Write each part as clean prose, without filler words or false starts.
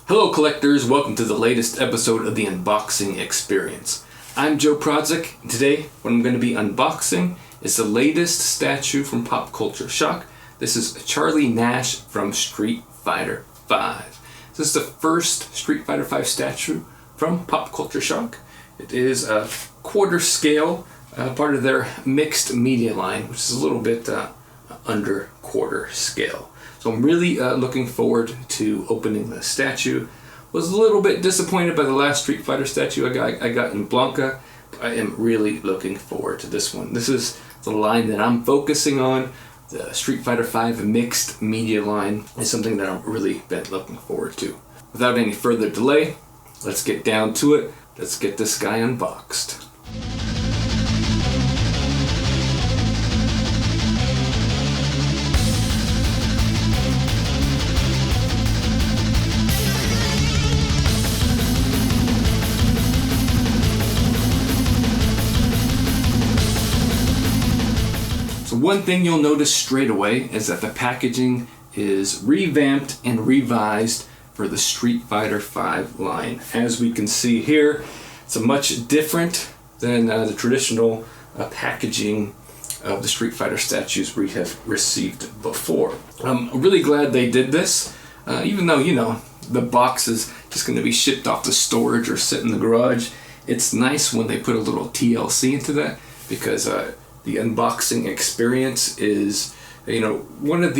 Hello collectors, welcome to the latest episode of the unboxing experience. I'm Joe Prodzik, and today what I'm going to be unboxing is the latest statue from Pop Culture Shock. This is Charlie Nash from Street Fighter V. This is the first Street Fighter V statue from Pop Culture Shock. It is a quarter scale, part of their mixed media line, which is a little bit under quarter scale. So I'm really looking forward to opening the statue. Was a little bit disappointed by the last Street Fighter statue I got in Blanca. I am really looking forward to this one. This is the line that I'm focusing on. The Street Fighter V mixed media line is something that I've really been looking forward to. Without any further delay, let's get down to it. Let's get this guy unboxed. So one thing you'll notice straight away is that the packaging is revamped and revised for the Street Fighter V line. As we can see here, it's a much different than the traditional packaging of the Street Fighter statues we have received before. I'm really glad they did this, even though, you know, the box is just going to be shipped off to storage or sit in the garage. It's nice when they put a little TLC into that, because the unboxing experience is, you know, one of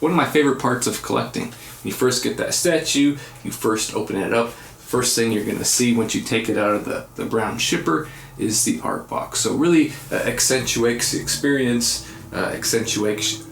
my favorite parts of collecting. When you first get that statue, you first open it up. First thing you're going to see once you take it out of the brown shipper is the art box. So really accentuates the experience, accentuates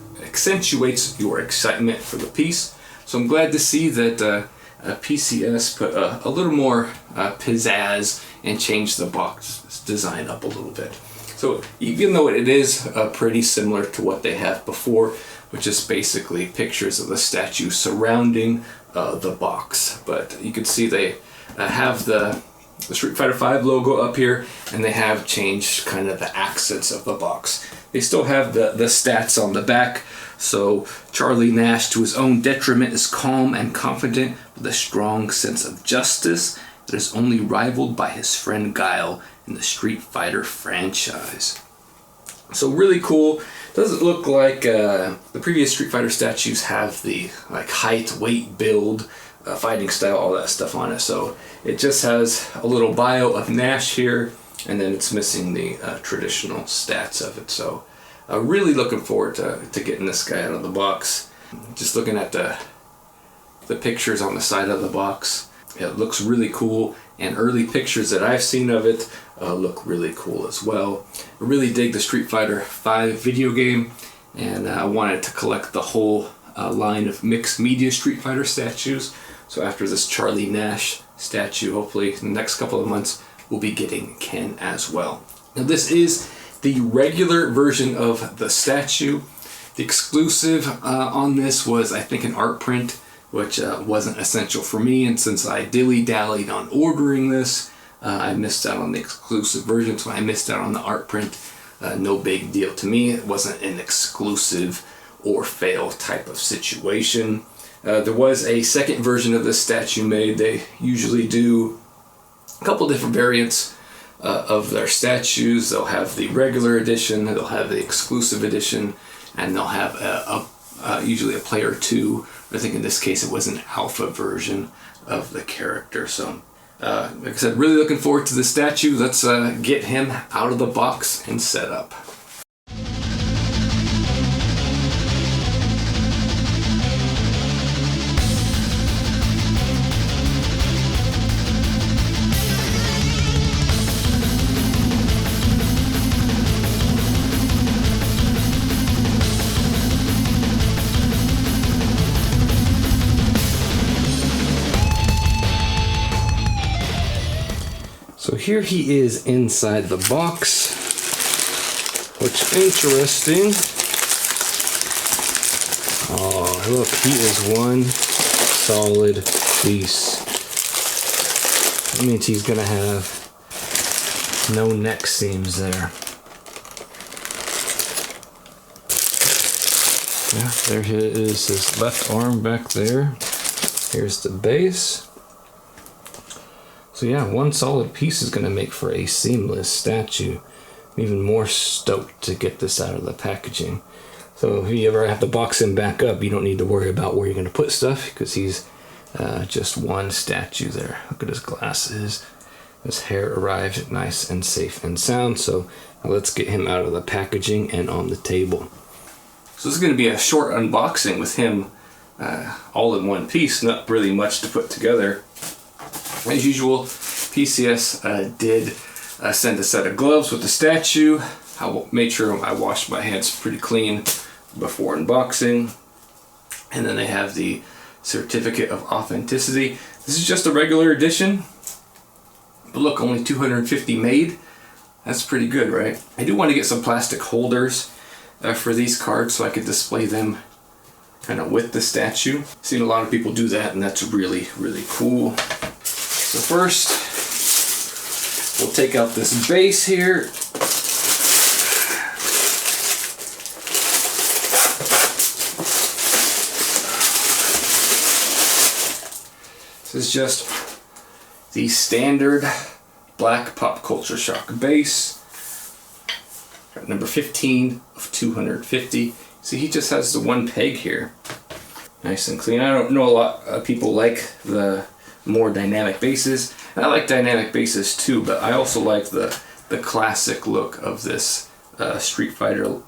your excitement for the piece. So I'm glad to see that PCS put a little more pizzazz and changed the box design up a little bit. So even though it is pretty similar to what they have before, which is basically pictures of the statue surrounding the box. But you can see they have the Street Fighter V logo up here, and they have changed kind of the accents of the box. They still have the stats on the back. So Charlie Nash, to his own detriment, is calm and confident with a strong sense of justice that is only rivaled by his friend Guile in the Street Fighter franchise. So really cool. Doesn't look like the previous Street Fighter statues have the height, weight, build, fighting style, all that stuff on it. So it just has a little bio of Nash here, and then it's missing the traditional stats of it. So really looking forward to getting this guy out of the box. Just looking at the pictures on the side of the box, it looks really cool, and early pictures that I've seen of it look really cool as well. I really dig the Street Fighter V video game, and I wanted to collect the whole line of mixed media Street Fighter statues. So after this Charlie Nash statue, hopefully in the next couple of months, we'll be getting Ken as well. Now this is the regular version of the statue. The exclusive on this was, I think, an art print, which wasn't essential for me, and since I dilly-dallied on ordering this, I missed out on the exclusive version, so I missed out on the art print. No big deal to me. It wasn't an exclusive or fail type of situation. There was a second version of this statue made. They usually do a couple different variants of their statues. They'll have the regular edition, they'll have the exclusive edition, and they'll have usually a player 2. I think in this case it was an alpha version of the character. So like I said, really looking forward to the statue. Let's get him out of the box and set up. So here he is inside the box. What's interesting, oh look, he is one solid piece. That means he's gonna have no neck seams there. Yeah, there is his left arm back there. Here's the base. So yeah, one solid piece is going to make for a seamless statue. I'm even more stoked to get this out of the packaging. So if you ever have to box him back up, you don't need to worry about where you're going to put stuff, because he's just one statue there. Look at his glasses. His hair arrived nice and safe and sound. So let's get him out of the packaging and on the table. So this is going to be a short unboxing with him all in one piece. Not really much to put together. As usual, PCS did send a set of gloves with the statue. I made sure I washed my hands pretty clean before unboxing. And then they have the certificate of authenticity. This is just a regular edition, but look, only 250 made. That's pretty good, right? I do want to get some plastic holders for these cards so I could display them kind of with the statue. I've seen a lot of people do that, and that's really, really cool. So first, we'll take out this base here. This is just the standard black Pop Culture Shock base. Got number 15 of 250. See, he just has the one peg here. Nice and clean. I don't know a lot of people like the more dynamic bases. And I like dynamic bases too, but I also like the classic look of this Street Fighter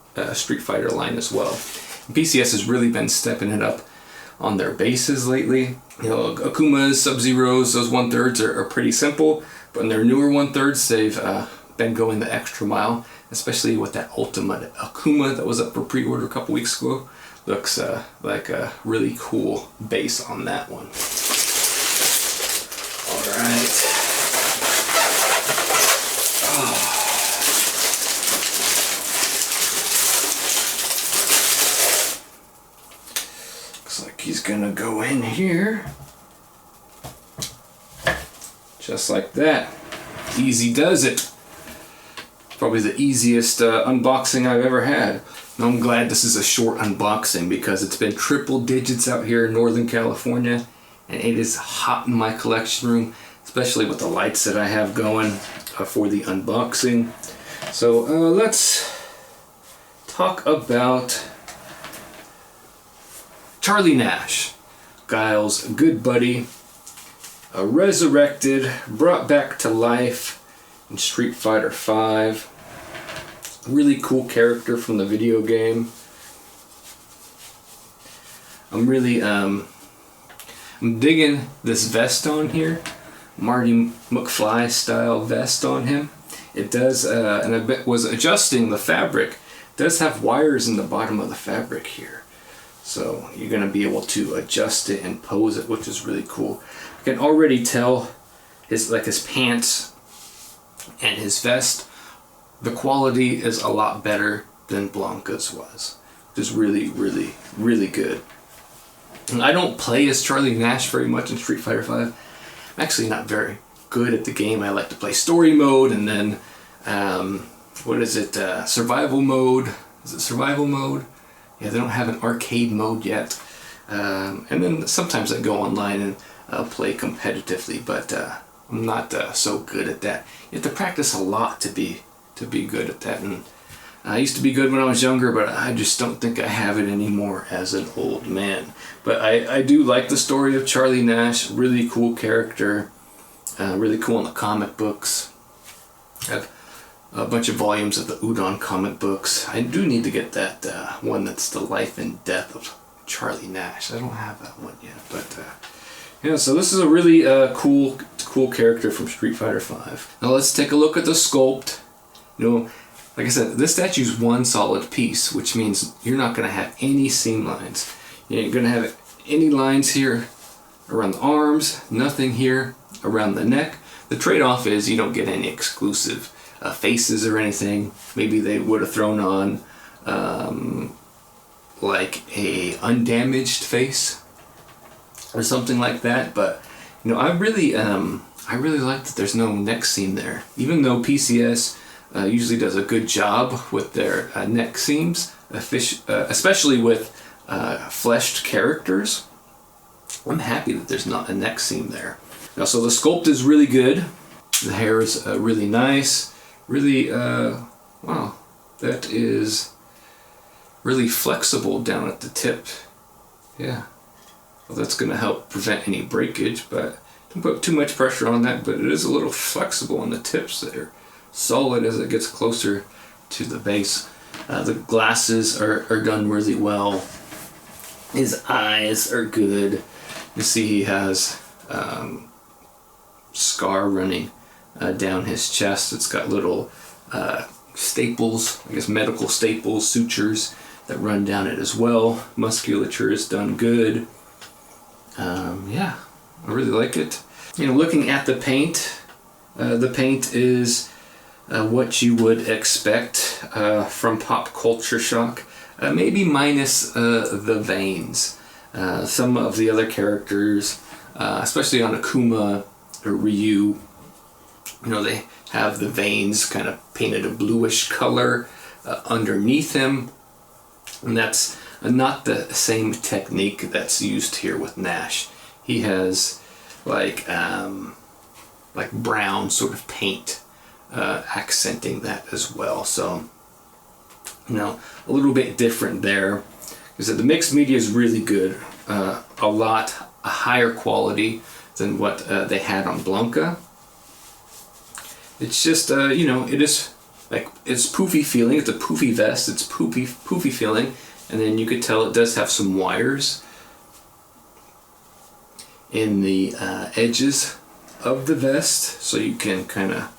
line as well. PCS has really been stepping it up on their bases lately. You know, Akuma's, Sub-Zeros, those 1/3s are pretty simple, but in their newer 1/3s, they've been going the extra mile, especially with that Ultimate Akuma that was up for pre-order a couple weeks ago. Looks like a really cool base on that one. Alright. Oh. Looks like he's gonna go in here. Just like that. Easy does it. Probably the easiest unboxing I've ever had. And I'm glad this is a short unboxing because it's been triple digits out here in Northern California, and it is hot in my collection room, especially with the lights that I have going for the unboxing. So let's talk about Charlie Nash, Guile's good buddy, resurrected, brought back to life in Street Fighter V. Really cool character from the video game. I'm really I'm digging this vest on here, Marty McFly style vest on him. It does, and I was adjusting the fabric. It does have wires in the bottom of the fabric here, so you're gonna be able to adjust it and pose it, which is really cool. I can already tell his pants and his vest, the quality is a lot better than Blanca's was, which is really, really, really good. And I don't play as Charlie Nash very much in Street Fighter V. I'm actually not very good at the game. I like to play story mode, and then what is it? Survival mode. Is it survival mode? Yeah, they don't have an arcade mode yet. And then sometimes I go online and play competitively, but I'm not so good at that. You have to practice a lot to be good at that, and I used to be good when I was younger, but I just don't think I have it anymore as an old man. But I do like the story of Charlie Nash. Really cool character, really cool in the comic books. I have a bunch of volumes of the Udon comic books. I do need to get that one that's the life and death of Charlie Nash. I don't have that one yet, but yeah, so this is a really cool character from Street Fighter V. Now let's take a look at the sculpt. You know, like I said, this statue is one solid piece, which means you're not going to have any seam lines. You ain't going to have any lines here around the arms, nothing here around the neck. The trade-off is you don't get any exclusive faces or anything. Maybe they would have thrown on like a undamaged face or something like that, but you know, I really like that there's no neck seam there. Even though PCS usually does a good job with their neck seams, especially with fleshed characters. I'm happy that there's not a neck seam there. Now, so the sculpt is really good. The hair is really nice. Really, wow, that is really flexible down at the tip. Yeah, well, that's going to help prevent any breakage, but don't put too much pressure on that. But it is a little flexible on the tips there. Solid as it gets closer to the base. The glasses are done really well. His eyes are good. You see he has scar running down his chest. It's got little staples, I guess medical staples, sutures that run down it as well. Musculature is done good. Yeah, I really like it. You know, looking at the paint is what you would expect from Pop Culture Shock, maybe minus the veins. Some of the other characters, especially on Akuma or Ryu, you know, they have the veins kind of painted a bluish color underneath him, and that's not the same technique that's used here with Nash. He has like brown sort of paint accenting that as well. So, you know, a little bit different there. Because the mixed media is really good. A higher quality than what they had on Blanca. It's just, you know, it is like, it's poofy feeling. It's a poofy vest. It's poofy feeling. And then you could tell it does have some wires in the edges of the vest. So you can kind of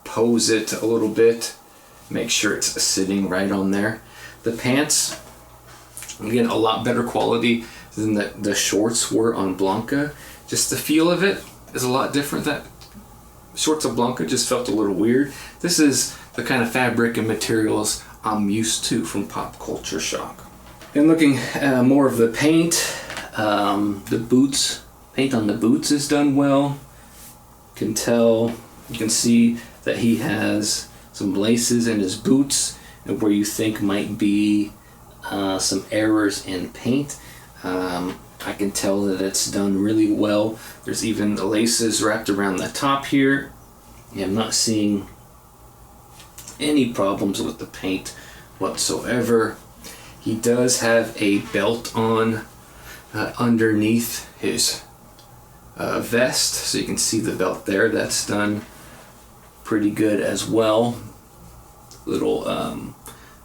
pose it a little bit. Make sure it's sitting right on there. The pants, again, a lot better quality than the shorts were on Blanca. Just the feel of it is a lot different. That shorts of Blanca just felt a little weird. This is the kind of fabric and materials I'm used to from Pop Culture Shock. And looking more of the paint, the boots, paint on the boots is done well. You can see that he has some laces in his boots, and where you think might be some errors in paint. I can tell that it's done really well. There's even the laces wrapped around the top here. Yeah, I'm not seeing any problems with the paint whatsoever. He does have a belt on underneath his vest, so you can see the belt there. That's done pretty good as well. Little, I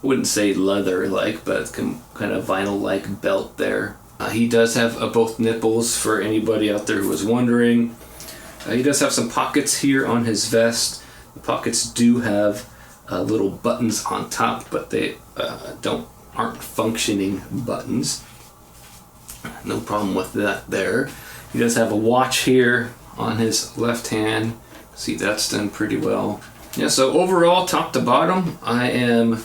wouldn't say leather-like, but kind of vinyl-like belt there. He does have both nipples for anybody out there who was wondering. He does have some pockets here on his vest. The pockets do have little buttons on top, but they aren't functioning buttons. No problem with that there. He does have a watch here on his left hand. See, that's done pretty well. Yeah, so overall, top to bottom, I'm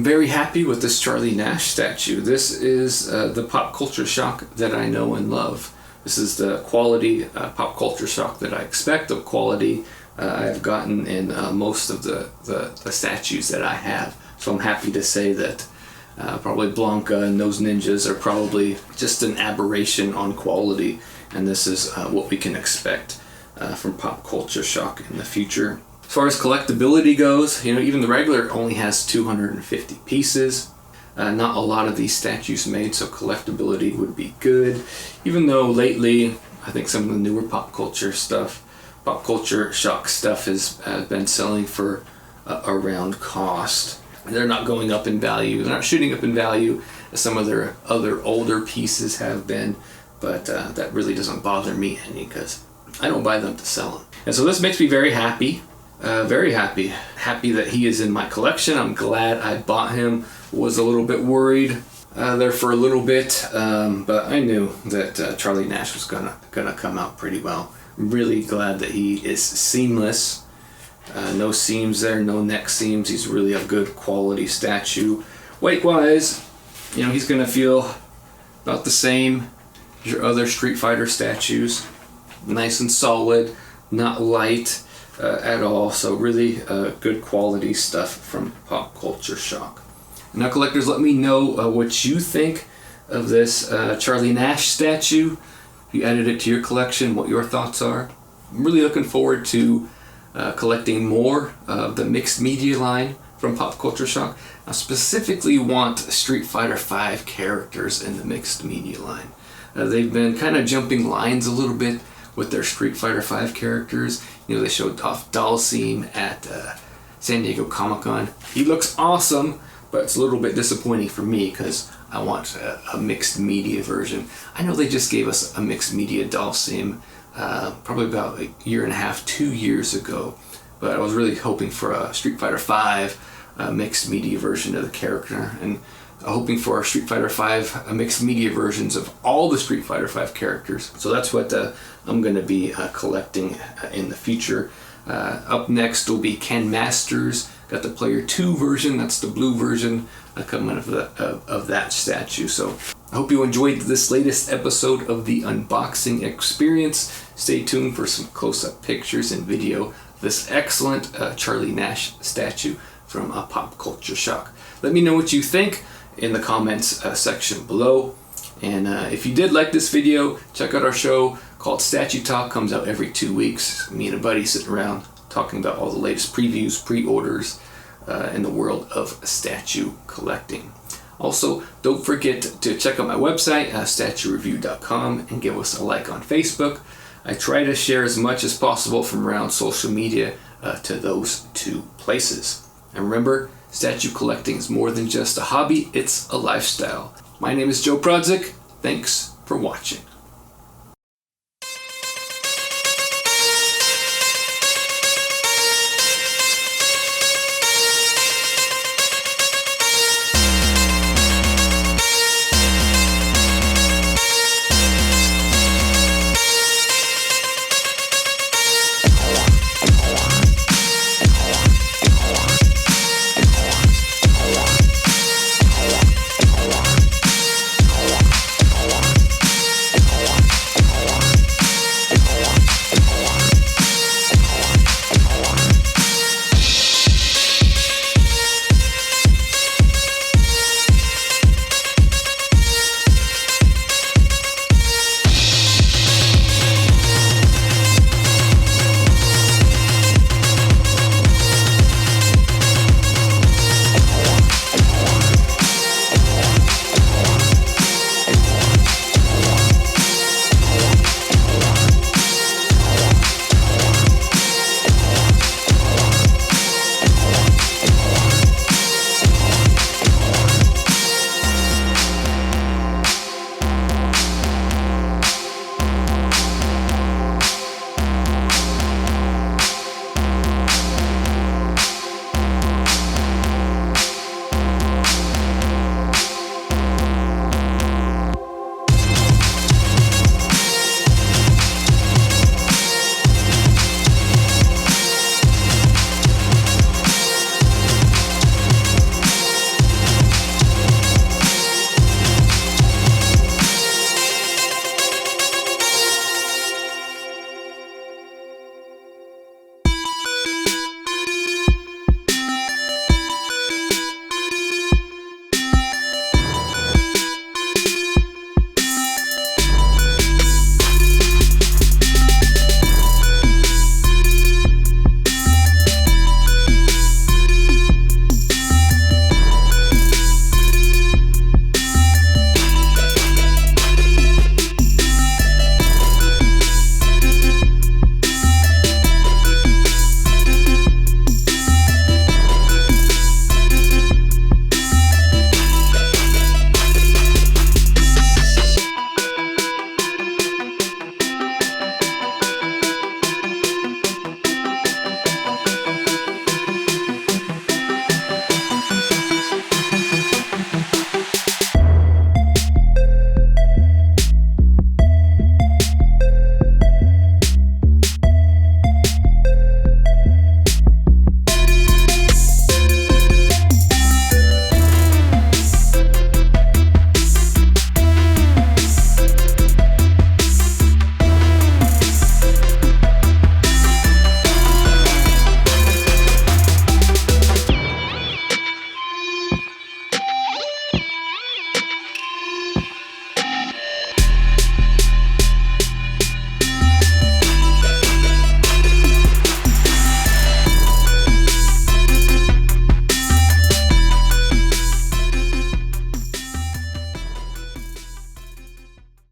very happy with this Charlie Nash statue. This is the Pop Culture Shock that I know and love. This is the quality Pop Culture Shock that I expect, the quality I've gotten in most of the statues that I have. So I'm happy to say that probably Blanca and those ninjas are probably just an aberration on quality, and this is what we can expect from Pop Culture Shock in the future. As far as collectability goes, you know, even the regular only has 250 pieces. Not a lot of these statues made, so collectability would be good. Even though lately, I think some of the newer Pop Culture Shock stuff has been selling for around cost. They're not going up in value. They're not shooting up in value as some of their other older pieces have been, but that really doesn't bother me any because I don't buy them to sell them. And so this makes me very happy. Very happy. Happy that he is in my collection. I'm glad I bought him. Was a little bit worried there for a little bit, but I knew that Charlie Nash was gonna come out pretty well. I'm really glad that he is seamless. No seams there, no neck seams. He's really a good quality statue. Weight-wise, you know, he's gonna feel about the same as your other Street Fighter statues. Nice and solid, not light at all. So really good quality stuff from Pop Culture Shock. Now, collectors, let me know what you think of this Charlie Nash statue. If you added it to your collection, what your thoughts are. I'm really looking forward to collecting more of the mixed media line from Pop Culture Shock. I specifically want Street Fighter V characters in the mixed media line. They've been kind of jumping lines a little bit with their Street Fighter V characters. You know, they showed off Dalsim at San Diego Comic-Con. He looks awesome, but it's a little bit disappointing for me because I want a mixed media version. I know they just gave us a mixed media Dalsim probably about a year and a half, 2 years ago, but I was really hoping for a Street Fighter V mixed media version of the character, and hoping for Street Fighter V mixed media versions of all the Street Fighter V characters. So that's what I'm going to be collecting in the future. Up next will be Ken Masters. Got the Player 2 version, that's the blue version coming of that statue. So I hope you enjoyed this latest episode of the unboxing experience. Stay tuned for some close-up pictures and video of this excellent Charlie Nash statue from Pop Culture Shock. Let me know what you think in the comments section below. And if you did like this video, check out our show called Statue Talk. Comes out every 2 weeks. Me and a buddy sitting around talking about all the latest previews, pre-orders in the world of statue collecting. Also, don't forget to check out my website, statuereview.com, and give us a like on Facebook. I try to share as much as possible from around social media to those two places. And remember, statue collecting is more than just a hobby, it's a lifestyle. My name is Joe Prodzik. Thanks for watching.